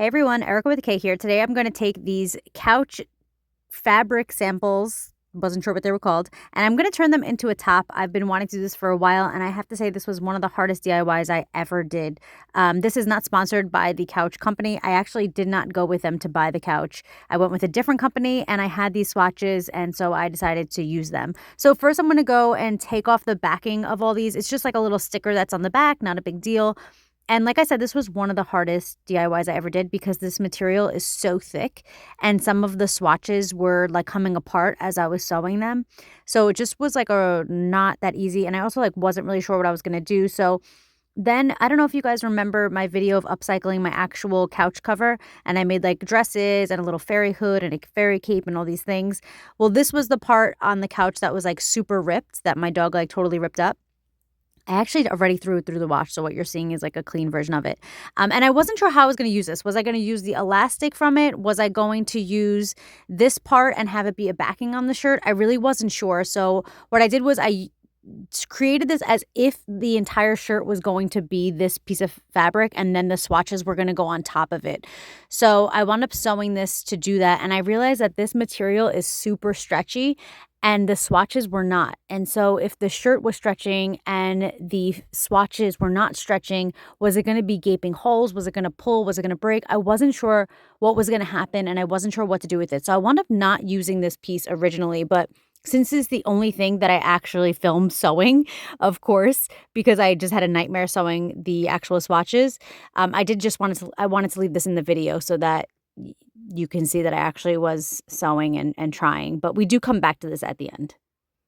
Hey everyone, Erica with a K here. Today I'm going to take these couch fabric samples, wasn't sure what they were called, and I'm going to turn them into a top. I've been wanting to do this for a while, and I have to say this was one of the hardest DIYs I ever did. This is not sponsored by the couch company. I actually did not go with them to buy the couch. I went with a different company, and I had these swatches, and so I decided to use them. So first I'm going to go and take off the backing of all these. It's just like a little sticker that's on the back, not a big deal. And like I said, this was one of the hardest DIYs I ever did because this material is so thick and some of the swatches were like coming apart as I was sewing them. So it just was like a not that easy. And I also like wasn't really sure what I was going to do. So then I don't know if you guys remember my video of upcycling my actual couch cover, and I made like dresses and a little fairy hood and a fairy cape and all these things. Well, this was the part on the couch that was like super ripped that my dog like totally ripped up. I actually already threw it through the wash, so what you're seeing is like a clean version of it. And I wasn't sure how I was going to use this. Was I going to use the elastic from it? Was I going to use this part and have it be a backing on the shirt? I really wasn't sure. So what I did was I created this as if the entire shirt was going to be this piece of fabric and then the swatches were going to go on top of it. So I wound up sewing this to do that, and I realized that this material is super stretchy and the swatches were not. And so if the shirt was stretching and the swatches were not stretching, was it going to be gaping holes? Was it going to pull? Was it going to break? I wasn't sure what was going to happen, and I wasn't sure what to do with it. So I wound up not using this piece originally, but since it's the only thing that I actually filmed sewing, of course, because I just had a nightmare sewing the actual swatches, I wanted to leave this in the video so that you can see that I actually was sewing and trying. But we do come back to this at the end.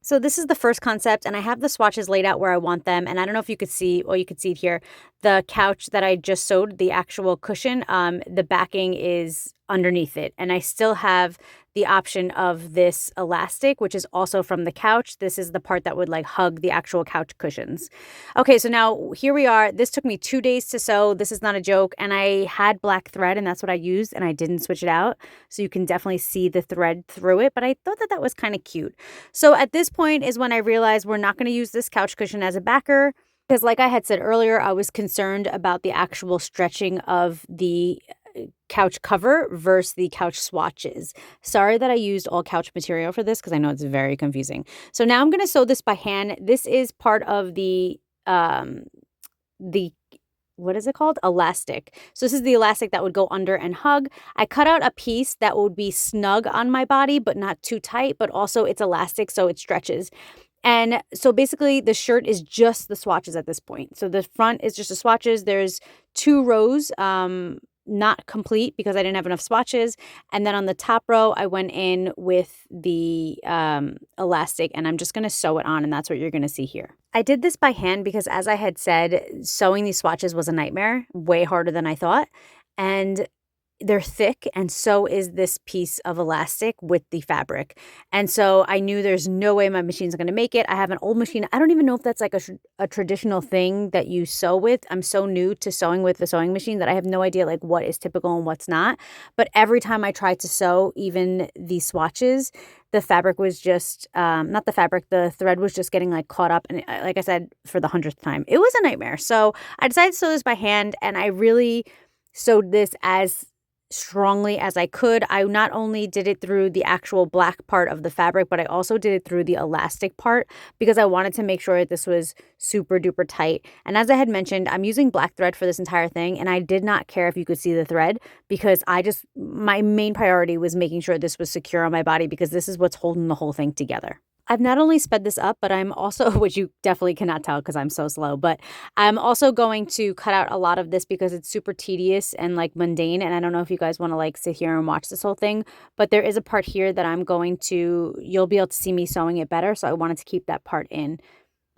So this is the first concept, and I have the swatches laid out where I want them. And I don't know if you could see, or you could see it here, the couch that I just sewed, the actual cushion, the backing is underneath it. And I still have the option of this elastic, which is also from the couch. This is the part that would like hug the actual couch cushions. Okay, so now here we are. This took me 2 days to sew. This is not a joke. And I had black thread, and that's what I used, and I didn't switch it out. So you can definitely see the thread through it, but I thought that that was kind of cute. So at this point is when I realized we're not going to use this couch cushion as a backer, because like I had said earlier, I was concerned about the actual stretching of the couch cover versus the couch swatches. Sorry that I used all couch material for this because I know it's very confusing. So now I'm going to sew this by hand. This is part of the what is it called? Elastic. So this is the elastic that would go under and hug. I cut out a piece that would be snug on my body, but not too tight, but also it's elastic, so it stretches. And so basically the shirt is just the swatches at this point. So the front is just the swatches. There's 2 rows, not complete because I didn't have enough swatches. And then on the top row, I went in with the elastic, and I'm just going to sew it on, and that's what you're going to see here. I did this by hand because, as I had said, sewing these swatches was a nightmare, way harder than I thought. And they're thick, and so is this piece of elastic with the fabric. And so I knew there's no way my machine's going to make it. I have an old machine. I don't even know if that's like a traditional thing that you sew with. I'm so new to sewing with the sewing machine that I have no idea like what is typical and what's not. But every time I tried to sew even the swatches, the fabric was just, not the fabric, the thread was just getting like caught up. And like I said, for the 100th time, it was a nightmare. So I decided to sew this by hand, and I really sewed this as strongly as I could. I not only did it through the actual black part of the fabric, but I also did it through the elastic part because I wanted to make sure that this was super duper tight. And as I had mentioned, I'm using black thread for this entire thing, and I did not care if you could see the thread because my main priority was making sure this was secure on my body because this is what's holding the whole thing together. I've not only sped this up, but I'm also, which you definitely cannot tell because I'm so slow, but I'm also going to cut out a lot of this because it's super tedious and like mundane. And I don't know if you guys want to like sit here and watch this whole thing, but there is a part here that you'll be able to see me sewing it better. So I wanted to keep that part in.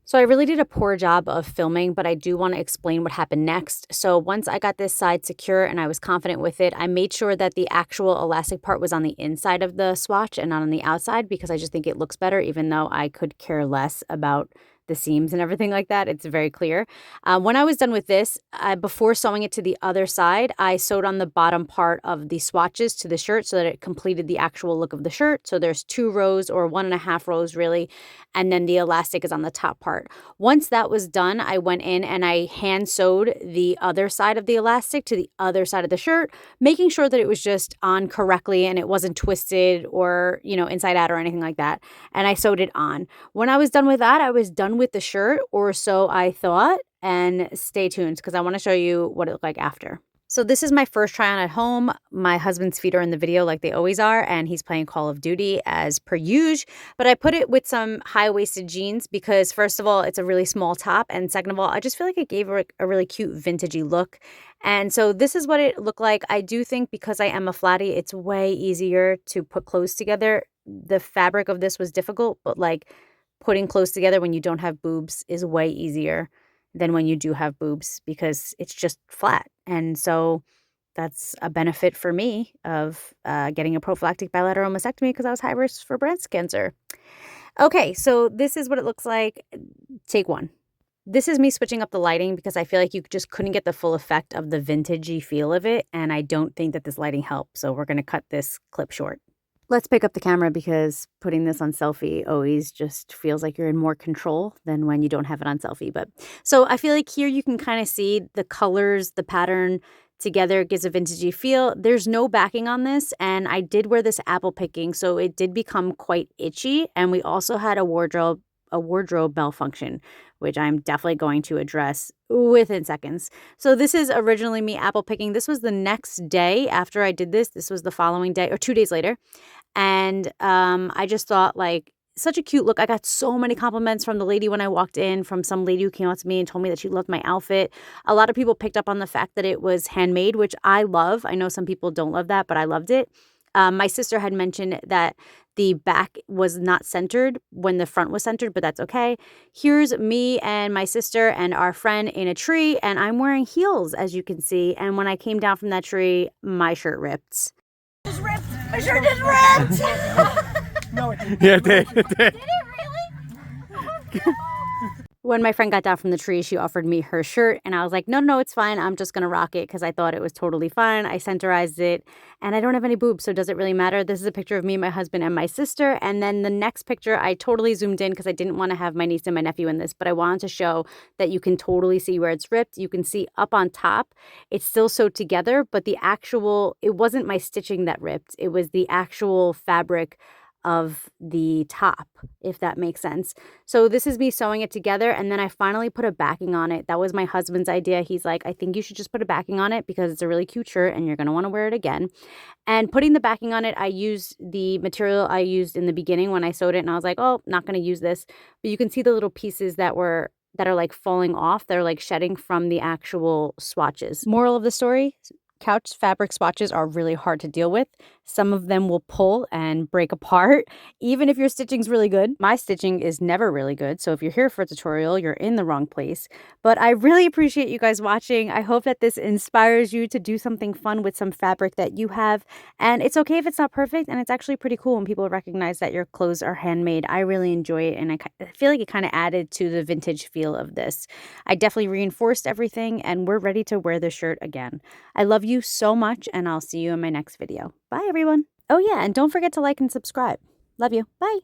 So I really did a poor job of filming, but I do want to explain what happened next. So once I got this side secure and I was confident with it, I made sure that the actual elastic part was on the inside of the swatch and not on the outside because I just think it looks better, even though I could care less about the seams and everything like that. It's very clear. When I was done with this, before sewing it to the other side, I sewed on the bottom part of the swatches to the shirt so that it completed the actual look of the shirt. So there's 2 rows or 1.5 rows really, and then the elastic is on the top part. Once that was done, I went in and I hand sewed the other side of the elastic to the other side of the shirt, making sure that it was just on correctly and it wasn't twisted or, inside out or anything like that. And I sewed it on. When I was done with that, I was done with the shirt, or so I thought, and stay tuned because I want to show you what it looked like after. So this is my first try on at home. My husband's feet are in the video like they always are, and he's playing Call of Duty as per usual. But I put it with some high-waisted jeans because, first of all, it's a really small top, and second of all, I just feel like it gave a really cute vintagey look. And so this is what it looked like. I do think because I am a flatty, it's way easier to put clothes together. The fabric of this was difficult, but like putting clothes together when you don't have boobs is way easier than when you do have boobs because it's just flat. And so that's a benefit for me of getting a prophylactic bilateral mastectomy because I was high risk for breast cancer. Okay, so this is what it looks like. Take 1. This is me switching up the lighting because I feel like you just couldn't get the full effect of the vintagey feel of it, and I don't think that this lighting helped, so we're going to cut this clip short. Let's pick up the camera because putting this on selfie always just feels like you're in more control than when you don't have it on selfie. But so I feel like here you can kind of see the colors, the pattern together gives a vintagey feel. There's no backing on this, and I did wear this apple picking, so it did become quite itchy. And we also had a wardrobe malfunction, which I'm definitely going to address within seconds. So this is originally me apple picking. This was the next day after I did this. This was the following day or 2 days later. And I just thought, like, such a cute look. I got so many compliments from the lady when I walked in, from some lady who came up to me and told me that she loved my outfit. A lot of people picked up on the fact that it was handmade, which I love. I know some people don't love that, but I loved it. My sister had mentioned that the back was not centered when the front was centered, but that's okay. Here's me and my sister and our friend in a tree, and I'm wearing heels, as you can see. And when I came down from that tree, my shirt ripped. Just ripped. My shirt just ripped. No, it didn't. Yeah, it did. It did. Did it really? Oh, no. When my friend got down from the tree, she offered me her shirt, and I was like, no, it's fine. I'm just going to rock it because I thought it was totally fine. I centerized it, and I don't have any boobs, so does it really matter? This is a picture of me, my husband, and my sister, and then the next picture, I totally zoomed in because I didn't want to have my niece and my nephew in this, but I wanted to show that you can totally see where it's ripped. You can see up on top, it's still sewed together, but it wasn't my stitching that ripped. It was the actual fabric of the top, if that makes sense. So this is me sewing it together, and then I finally put a backing on it. That was my husband's idea. He's like, I think you should just put a backing on it because it's a really cute shirt and you're going to want to wear it again. And putting the backing on it, I used the material I used in the beginning when I sewed it, and I was like, oh, not going to use this. But you can see the little pieces that are like falling off. They're like shedding from the actual swatches. Moral of the story: couch fabric swatches are really hard to deal with. Some of them will pull and break apart, even if your stitching's really good. My stitching is never really good, so if you're here for a tutorial, you're in the wrong place. But I really appreciate you guys watching. I hope that this inspires you to do something fun with some fabric that you have. And it's okay if it's not perfect, and it's actually pretty cool when people recognize that your clothes are handmade. I really enjoy it, and I feel like it kind of added to the vintage feel of this. I definitely reinforced everything, and we're ready to wear this shirt again. I love you so much, and I'll see you in my next video. Bye, everyone. Oh, yeah, and don't forget to like and subscribe. Love you. Bye.